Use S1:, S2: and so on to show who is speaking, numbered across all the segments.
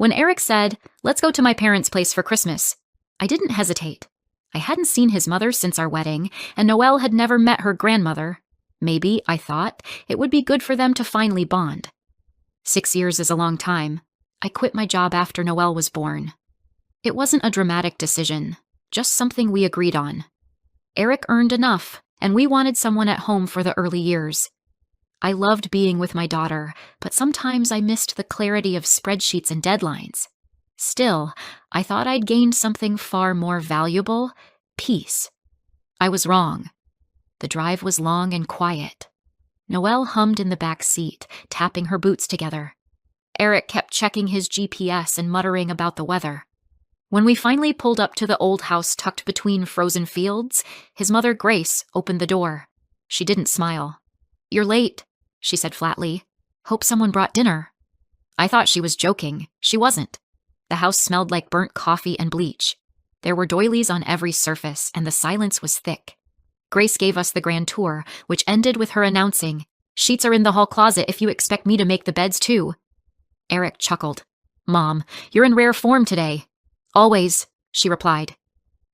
S1: When Eric said, "Let's go to my parents' place for Christmas," I didn't hesitate. I hadn't seen his mother since our wedding, and Noelle had never met her grandmother. Maybe, I thought, it would be good for them to finally bond. 6 years is a long time. I quit my job after Noelle was born. It wasn't a dramatic decision, just something we agreed on. Eric earned enough, and we wanted someone at home for the early years. I loved being with my daughter, but sometimes I missed the clarity of spreadsheets and deadlines. Still, I thought I'd gained something far more valuable: peace. I was wrong. The drive was long and quiet. Noelle hummed in the back seat, tapping her boots together. Eric kept checking his GPS and muttering about the weather. When we finally pulled up to the old house tucked between frozen fields, his mother, Grace, opened the door. She didn't smile. "You're late," she said flatly. "Hope someone brought dinner." I thought she was joking. She wasn't. The house smelled like burnt coffee and bleach. There were doilies on every surface, and the silence was thick. Grace gave us the grand tour, which ended with her announcing, "Sheets are in the hall closet if you expect me to make the beds too." Eric chuckled. "Mom, you're in rare form today." "Always," she replied.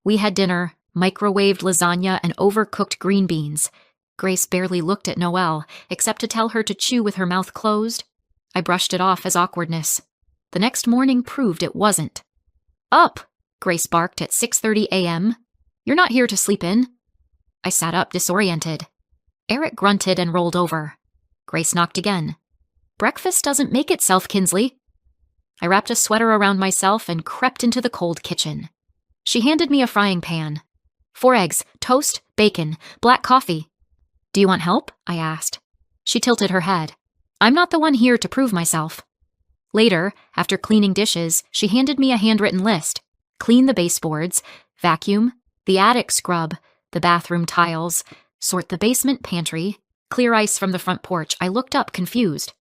S1: We had dinner, microwaved lasagna and overcooked green beans. Grace barely looked at Noelle, except to tell her to chew with her mouth closed. I brushed it off as awkwardness. The next morning proved it wasn't. "Up!" Grace barked at 6:30 a.m. "You're not here to sleep in." I sat up, disoriented. Eric grunted and rolled over. Grace knocked again. "Breakfast doesn't make itself, Kinsley." I wrapped a sweater around myself and crept into the cold kitchen. She handed me a frying pan. 4 eggs, toast, bacon, black coffee. "Do you want help?" I asked. She tilted her head. "I'm not the one here to prove myself." Later, after cleaning dishes, she handed me a handwritten list. Clean the baseboards, vacuum, the attic scrub, the bathroom tiles, sort the basement pantry, clear ice from the front porch. I looked up, confused.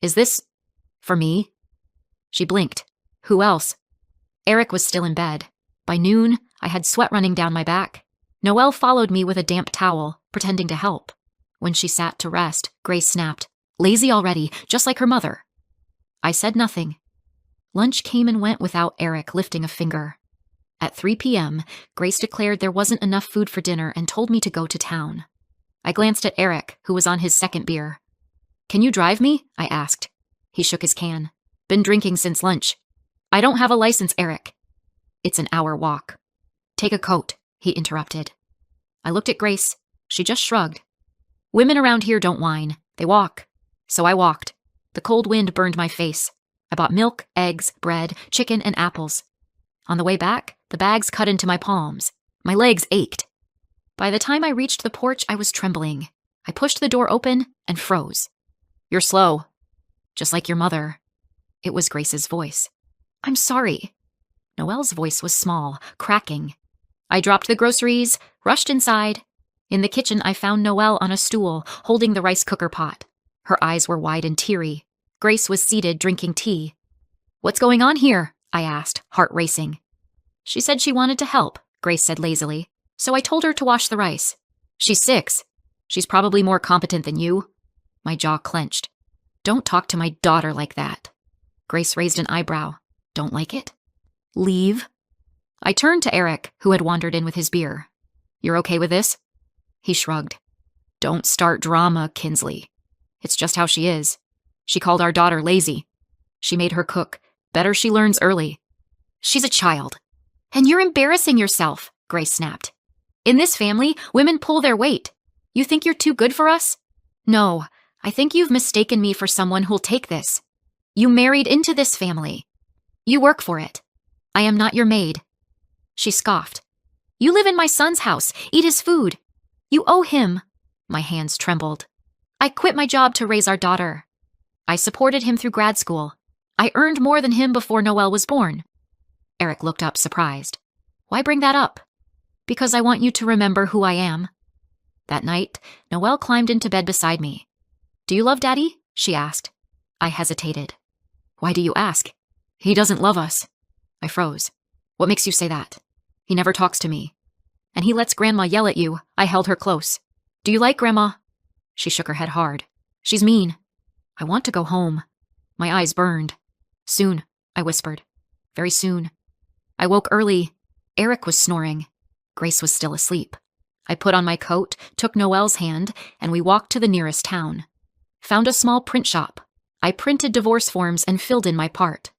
S1: "Is this for me?" She blinked. "Who else?" Eric was still in bed. By noon, I had sweat running down my back. Noelle followed me with a damp towel, pretending to help. When she sat to rest, Grace snapped, "Lazy already, just like her mother." I said nothing. Lunch came and went without Eric lifting a finger. At 3 p.m., Grace declared there wasn't enough food for dinner and told me to go to town. I glanced at Eric, who was on his second beer. "Can you drive me?" I asked. He shook his can. "Been drinking since lunch." "I don't have a license, Eric." "It's an hour walk." "Take a coat," he interrupted. I looked at Grace. She just shrugged. "Women around here don't whine. They walk." So I walked. The cold wind burned my face. I bought milk, eggs, bread, chicken, and apples. On the way back, the bags cut into my palms. My legs ached. By the time I reached the porch, I was trembling. I pushed the door open and froze. "You're slow." "Just like your mother." It was Grace's voice. "I'm sorry." Noelle's voice was small, cracking. I dropped the groceries, rushed inside. In the kitchen, I found Noelle on a stool, holding the rice cooker pot. Her eyes were wide and teary. Grace was seated, drinking tea. "What's going on here?" I asked, heart racing. "She said she wanted to help," Grace said lazily. "So I told her to wash the rice. She's 6. She's probably more competent than you." My jaw clenched. "Don't talk to my daughter like that." Grace raised an eyebrow. "Don't like it?" "Leave." I turned to Eric, who had wandered in with his beer. "You're okay with this?" He shrugged. "Don't start drama, Kinsley. It's just how she is. She called our daughter lazy. She made her cook. Better she learns early." "She's a child." "And you're embarrassing yourself," Grace snapped. "In this family, women pull their weight. You think you're too good for us?" "No, I think you've mistaken me for someone who'll take this. You married into this family. You work for it. I am not your maid." She scoffed. "You live in my son's house, eat his food. You owe him." My hands trembled. "I quit my job to raise our daughter. I supported him through grad school. I earned more than him before Noelle was born." Eric looked up, surprised. "Why bring that up?" "Because I want you to remember who I am." That night, Noelle climbed into bed beside me. "Do you love Daddy?" she asked. I hesitated. "Why do you ask?" "He doesn't love us." I froze. "What makes you say that?" "He never talks to me." "And he lets Grandma yell at you." I held her close. "Do you like Grandma?" She shook her head hard. "She's mean." "I want to go home." My eyes burned. "Soon. I whispered. Very soon. I woke early. Eric was snoring. Grace was still asleep. I put on my coat, took Noelle's hand, and we walked to the nearest town. Found a small print shop. I printed divorce forms and filled in my part.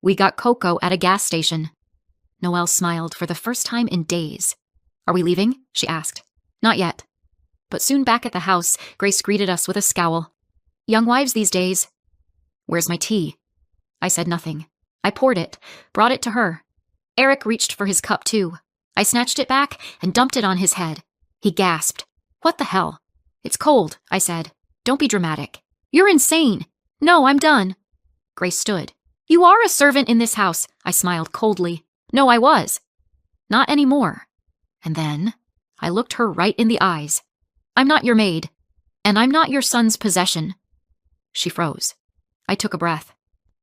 S1: We got cocoa at a gas station. Noelle smiled for the first time in days. Are we leaving? She asked. Not yet. But soon back at the house, Grace greeted us with a scowl. Young wives these days. Where's my tea? I said nothing. I poured it, brought it to her. Eric reached for his cup too. I snatched it back and dumped it on his head. He gasped. What the hell? It's cold, I said. Don't be dramatic. You're insane. No, I'm done. Grace stood. You are a servant in this house, I smiled coldly. No, I was. Not anymore. And then I looked her right in the eyes. I'm not your maid, and I'm not your son's possession. She froze. I took a breath.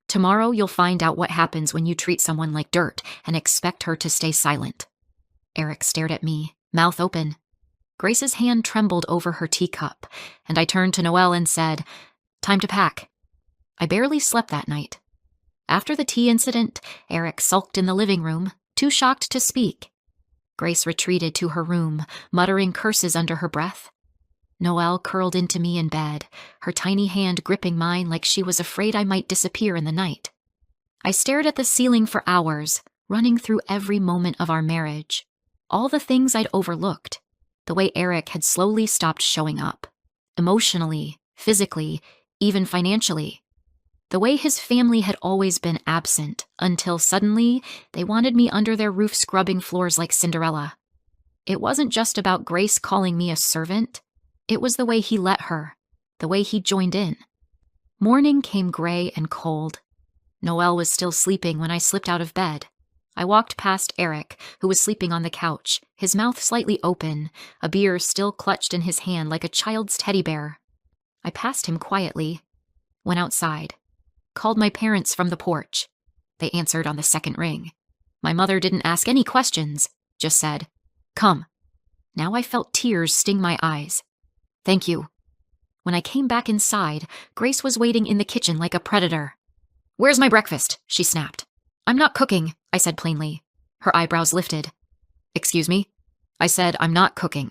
S1: Tomorrow you'll find out what happens when you treat someone like dirt and expect her to stay silent. Eric stared at me, mouth open. Grace's hand trembled over her teacup, and I turned to Noelle and said, Time to pack. I barely slept that night. After the tea incident, Eric sulked in the living room, too shocked to speak. Grace retreated to her room, muttering curses under her breath. Noelle curled into me in bed, her tiny hand gripping mine like she was afraid I might disappear in the night. I stared at the ceiling for hours, running through every moment of our marriage. All the things I'd overlooked. The way Eric had slowly stopped showing up. Emotionally, physically, even financially. The way his family had always been absent, until suddenly they wanted me under their roof scrubbing floors like Cinderella. It wasn't just about Grace calling me a servant. It was the way he let her, the way he joined in. Morning came gray and cold. Noelle was still sleeping when I slipped out of bed. I walked past Eric, who was sleeping on the couch, his mouth slightly open, a beer still clutched in his hand like a child's teddy bear. I passed him quietly, went outside, called my parents from the porch. They answered on the second ring. My mother didn't ask any questions, just said, Come. Now I felt tears sting my eyes. Thank you. When I came back inside, Grace was waiting in the kitchen like a predator. Where's my breakfast? She snapped. I'm not cooking, I said plainly. Her eyebrows lifted. Excuse me? I said, I'm not cooking.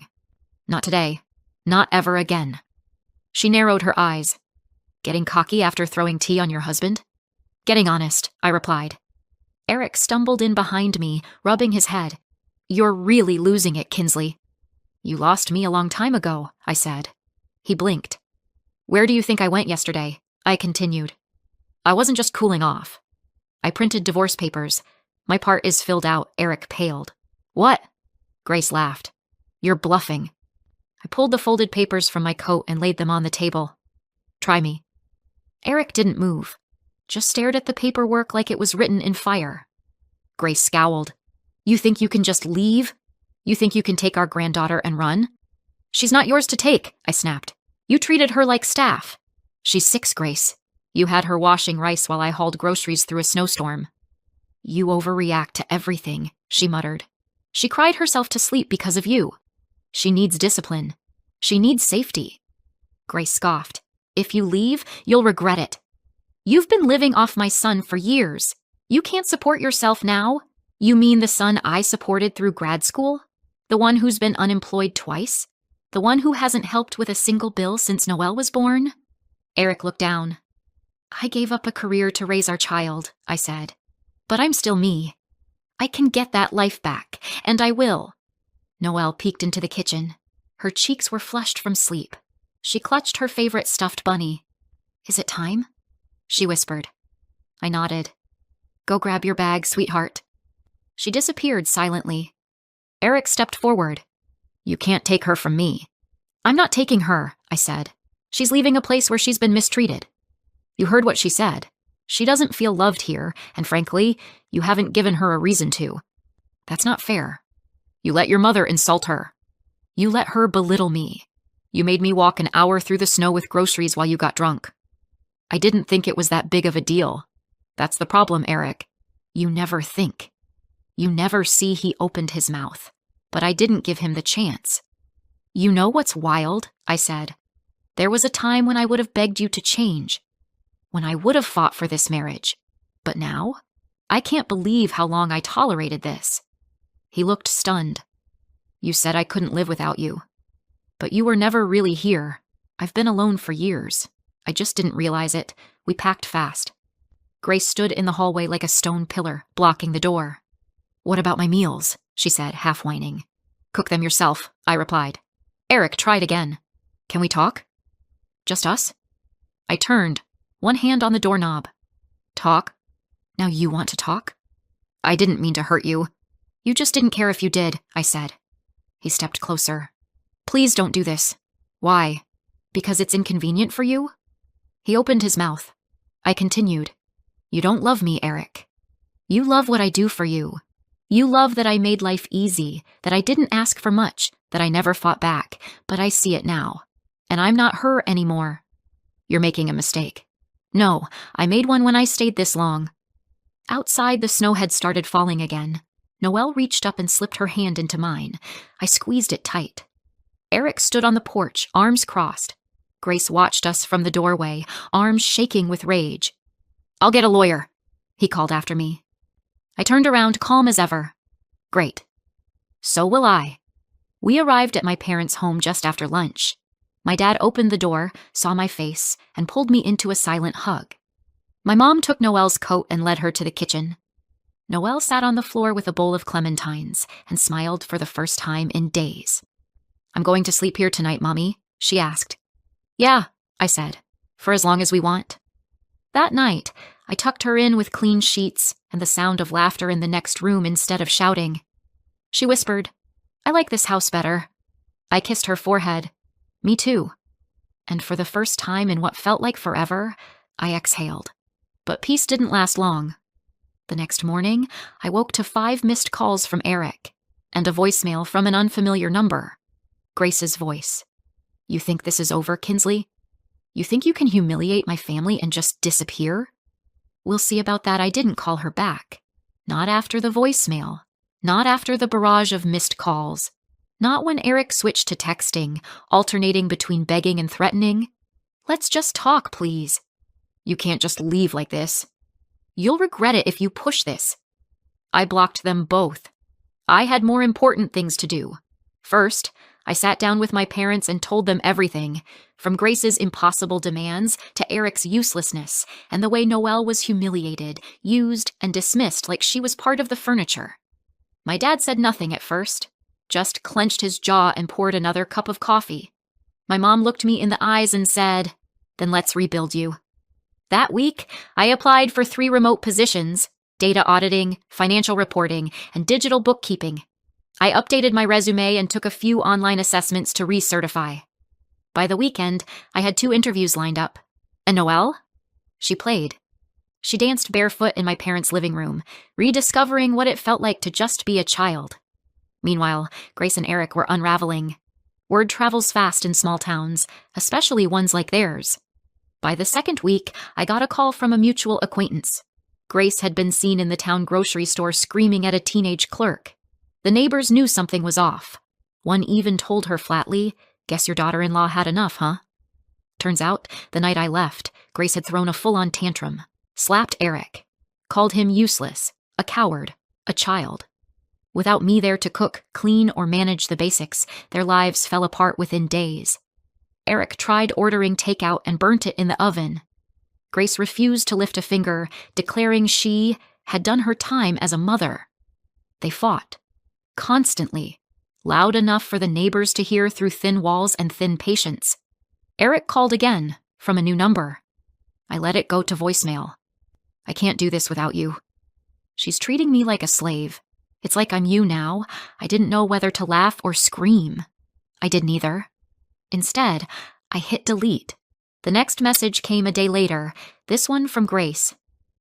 S1: Not today. Not ever again. She narrowed her eyes. Getting cocky after throwing tea on your husband? Getting honest, I replied. Eric stumbled in behind me, rubbing his head. You're really losing it, Kinsley. You lost me a long time ago, I said. He blinked. Where do you think I went yesterday? I continued. I wasn't just cooling off. I printed divorce papers. My part is filled out. Eric paled. What? Grace laughed. You're bluffing. I pulled the folded papers from my coat and laid them on the table. Try me. Eric didn't move, just stared at the paperwork like it was written in fire. Grace scowled. You think you can just leave? You think you can take our granddaughter and run? She's not yours to take, I snapped. You treated her like staff. She's 6, Grace. You had her washing rice while I hauled groceries through a snowstorm. You overreact to everything, she muttered. She cried herself to sleep because of you. She needs discipline. She needs safety. Grace scoffed. If you leave, you'll regret it. You've been living off my son for years. You can't support yourself now? You mean the son I supported through grad school? The one who's been unemployed twice? The one who hasn't helped with a single bill since Noelle was born? Eric looked down. I gave up a career to raise our child, I said. But I'm still me. I can get that life back, and I will. Noelle peeked into the kitchen. Her cheeks were flushed from sleep. She clutched her favorite stuffed bunny. Is it time? She whispered. I nodded. Go grab your bag, sweetheart. She disappeared silently. Eric stepped forward. You can't take her from me. I'm not taking her, I said. She's leaving a place where she's been mistreated. You heard what she said. She doesn't feel loved here, and frankly, you haven't given her a reason to. That's not fair. You let your mother insult her. You let her belittle me. You made me walk an hour through the snow with groceries while you got drunk. I didn't think it was that big of a deal. That's the problem, Eric. You never think. You never see he opened his mouth. But I didn't give him the chance. You know what's wild? I said. There was a time when I would have begged you to change. When I would have fought for this marriage. But now, I can't believe how long I tolerated this. He looked stunned. You said I couldn't live without you. But you were never really here. I've been alone for years. I just didn't realize it. We packed fast. Grace stood in the hallway like a stone pillar, blocking the door. What about my meals? She said, half whining. Cook them yourself, I replied. Eric tried again. Can we talk? Just us? I turned, one hand on the doorknob. Talk? Now you want to talk? I didn't mean to hurt you. You just didn't care if you did, I said. He stepped closer. Please don't do this. Why? Because it's inconvenient for you? He opened his mouth. I continued. You don't love me, Eric. You love what I do for you. You love that I made life easy, that I didn't ask for much, that I never fought back, but I see it now. And I'm not her anymore. You're making a mistake. No, I made one when I stayed this long. Outside, the snow had started falling again. Noelle reached up and slipped her hand into mine. I squeezed it tight. Eric stood on the porch, arms crossed. Grace watched us from the doorway, arms shaking with rage. I'll get a lawyer, he called after me. I turned around, calm as ever. Great. So will I. We arrived at my parents' home just after lunch. My dad opened the door, saw my face, and pulled me into a silent hug. My mom took Noelle's coat and led her to the kitchen. Noelle sat on the floor with a bowl of clementines and smiled for the first time in days. I'm going to sleep here tonight, Mommy, she asked. Yeah, I said, for as long as we want. That night, I tucked her in with clean sheets and the sound of laughter in the next room instead of shouting. She whispered, I like this house better. I kissed her forehead. Me too. And for the first time in what felt like forever, I exhaled. But peace didn't last long. The next morning, I woke to 5 missed calls from Eric and a voicemail from an unfamiliar number. Grace's voice. You think this is over, Kinsley? You think you can humiliate my family and just disappear? We'll see about that. I didn't call her back. Not after the voicemail. Not after the barrage of missed calls. Not when Eric switched to texting, alternating between begging and threatening. Let's just talk, please. You can't just leave like this. You'll regret it if you push this. I blocked them both. I had more important things to do. First, I sat down with my parents and told them everything, from Grace's impossible demands to Eric's uselessness and the way Noelle was humiliated, used, and dismissed like she was part of the furniture. My dad said nothing at first, just clenched his jaw and poured another cup of coffee. My mom looked me in the eyes and said, Then let's rebuild you. That week, I applied for 3 remote positions, data auditing, financial reporting, and digital bookkeeping. I updated my resume and took a few online assessments to recertify. By the weekend, I had 2 interviews lined up. And Noelle? She played. She danced barefoot in my parents' living room, rediscovering what it felt like to just be a child. Meanwhile, Grace and Eric were unraveling. Word travels fast in small towns, especially ones like theirs. By the 2nd week, I got a call from a mutual acquaintance. Grace had been seen in the town grocery store screaming at a teenage clerk. The neighbors knew something was off. One even told her flatly, Guess your daughter-in-law had enough, huh? Turns out, the night I left, Grace had thrown a full-on tantrum, slapped Eric, called him useless, a coward, a child. Without me there to cook, clean, or manage the basics, their lives fell apart within days. Eric tried ordering takeout and burnt it in the oven. Grace refused to lift a finger, declaring she had done her time as a mother. They fought. Constantly, loud enough for the neighbors to hear through thin walls and thin patience. Eric called again, from a new number. I let it go to voicemail. I can't do this without you. She's treating me like a slave. It's like I'm you now. I didn't know whether to laugh or scream. I did neither. Instead, I hit delete. The next message came a day later, this one from Grace.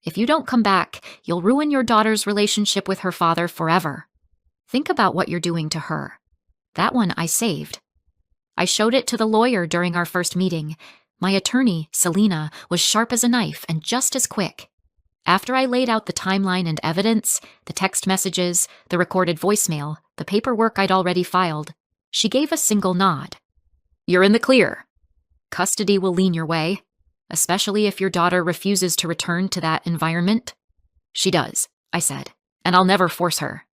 S1: If you don't come back, you'll ruin your daughter's relationship with her father forever. Think about what you're doing to her. That one I saved. I showed it to the lawyer during our first meeting. My attorney, Selena, was sharp as a knife and just as quick. After I laid out the timeline and evidence, the text messages, the recorded voicemail, the paperwork I'd already filed, she gave a single nod. You're in the clear. Custody will lean your way, especially if your daughter refuses to return to that environment. She does. I said, and I'll never force her.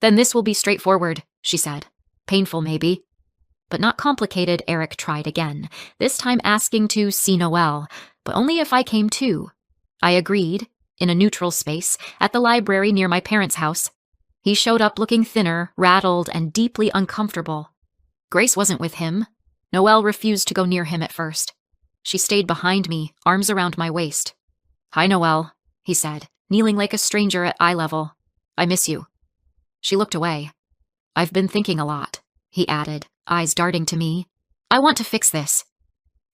S1: Then this will be straightforward, she said. Painful, maybe. But not complicated, Eric tried again, this time asking to see Noel, but only if I came too. I agreed, in a neutral space, at the library near my parents' house. He showed up looking thinner, rattled, and deeply uncomfortable. Grace wasn't with him. Noel refused to go near him at first. She stayed behind me, arms around my waist. Hi, Noel, he said, kneeling like a stranger at eye level. I miss you. She looked away. I've been thinking a lot, he added, eyes darting to me. I want to fix this.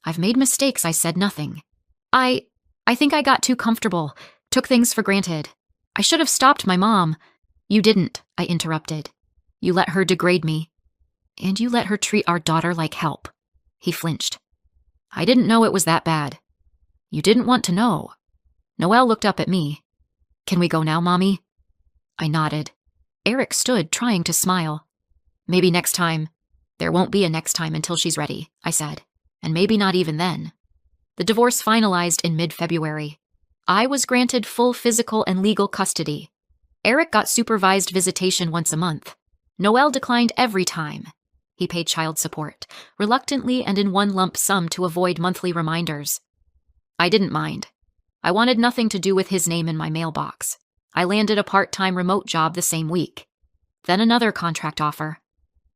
S1: I've made mistakes, I said nothing. I think I got too comfortable, took things for granted. I should have stopped my mom. You didn't, I interrupted. You let her degrade me. And you let her treat our daughter like help. He flinched. I didn't know it was that bad. You didn't want to know. Noel looked up at me. Can we go now, Mommy? I nodded. Eric stood, trying to smile. Maybe next time. There won't be a next time until she's ready, I said. And maybe not even then. The divorce finalized in mid-February. I was granted full physical and legal custody. Eric got supervised visitation once a month. Noel declined every time. He paid child support, reluctantly and in one lump sum to avoid monthly reminders. I didn't mind. I wanted nothing to do with his name in my mailbox. I landed a part-time remote job the same week. Then another contract offer.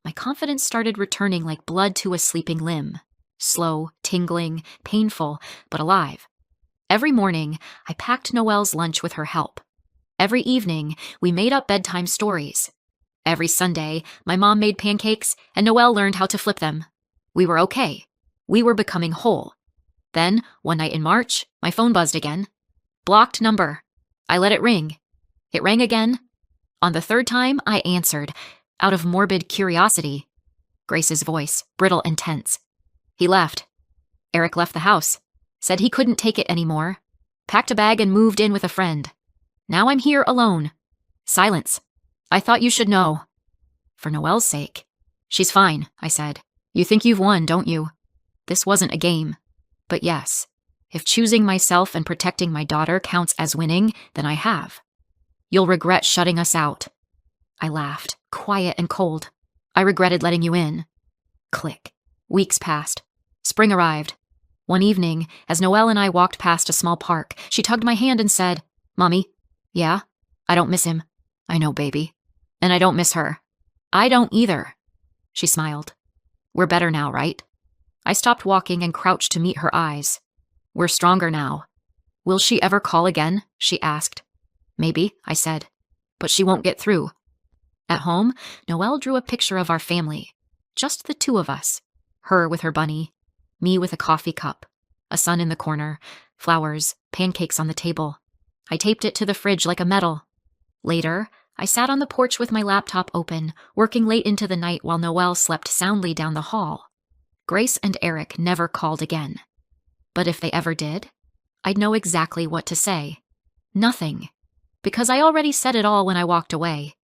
S1: My confidence started returning like blood to a sleeping limb. Slow, tingling, painful, but alive. Every morning, I packed Noelle's lunch with her help. Every evening, we made up bedtime stories. Every Sunday, my mom made pancakes, and Noelle learned how to flip them. We were okay. We were becoming whole. Then, one night in March, my phone buzzed again. Blocked number. I let it ring. It rang again. On the third time, I answered, out of morbid curiosity. Grace's voice, brittle and tense. He left. Eric left the house. Said he couldn't take it anymore. Packed a bag and moved in with a friend. Now I'm here alone. Silence. I thought you should know. For Noelle's sake. She's fine, I said. You think you've won, don't you? This wasn't a game. But yes, if choosing myself and protecting my daughter counts as winning, then I have. You'll regret shutting us out. I laughed, quiet and cold. I regretted letting you in. Click. Weeks passed. Spring arrived. One evening, as Noelle and I walked past a small park, she tugged my hand and said, Mommy, yeah? I don't miss him. I know, baby. And I don't miss her. I don't either. She smiled. We're better now, right? I stopped walking and crouched to meet her eyes. We're stronger now. Will she ever call again? She asked. Maybe, I said. But she won't get through. At home, Noelle drew a picture of our family. Just the two of us. Her with her bunny. Me with a coffee cup. A sun in the corner. Flowers. Pancakes on the table. I taped it to the fridge like a medal. Later, I sat on the porch with my laptop open, working late into the night while Noelle slept soundly down the hall. Grace and Eric never called again. But if they ever did, I'd know exactly what to say. Nothing. Because I already said it all when I walked away.